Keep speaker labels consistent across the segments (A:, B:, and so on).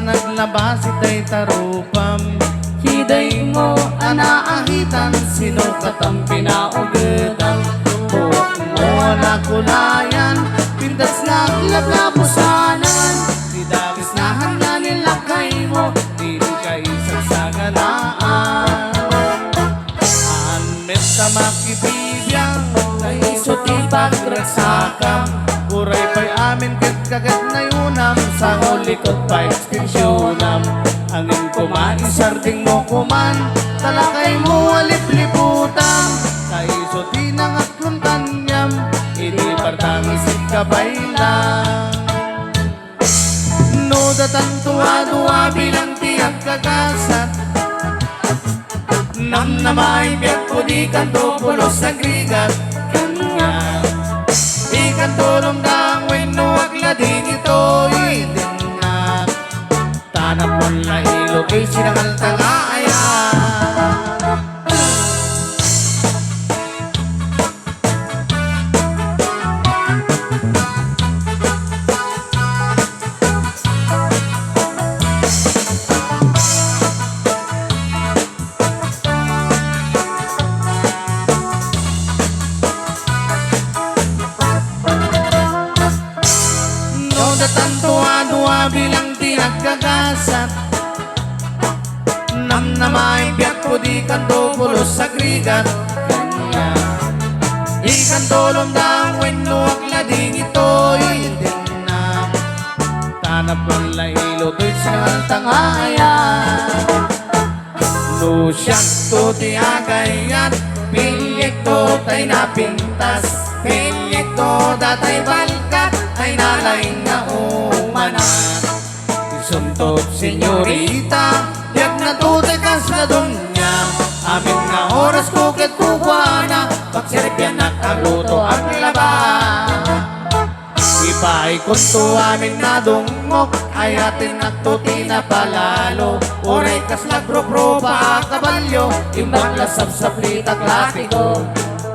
A: Naglabas itay tarupam, hiday mo anaahitan, sino katang pinaugatan. Buhok mo anakulayan, pintas naglablabusanan, didagis na hanggang nilakay mo, dili ka isang saganaan. Anmet ka makibibiyang, naisot ipagragsakam, kuray pa'y amin kagat na yunam, sa ulikot pa ekstensyonam. Angin kumaisarding mo kuman, talakay mo alipliputam, sa isoti ng aklong tanyam, hindi partang isip ka bailang. No datan tuwa-duwa bilang tiyag kagasat, nam na maibiyag ko di kanto pulos sa grigat. Kanya ikan tulong dang wino aglading ito'y dinag, tanap mo na ilog ay sinangal tagaaya. Tantuwa-duwa bilang di nagkagasat, nam na maibiyag ko di kanto pulos sa grigat. Kanya ikan tolong dang weno aglading ito'y dinag, tanap ng lailo to'y sinangal tangaya. Lusyak to di agayat, pilit to tay napintas, pilit to datay balkat, ay nalaing na umanat. Isuntot senyorita, yak na tutay kas na dunya, amin nga oras kukit kukuana, pagsiripyan at agluto ang laban. Ipay kunto amin na dungok, ay atin at tuti na palalo, oray kas nagro-pro pa kabalyo, imbang lasap-saplita klasiko.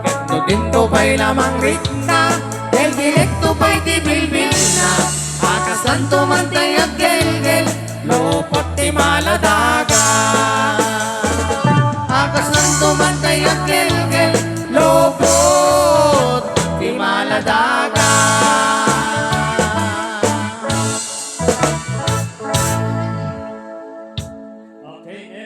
A: Gatno din to pa'y lamang rikna, del direkto pa'y di bilbil na, akas lang tumantay at gel-gel, lupot di maladaga.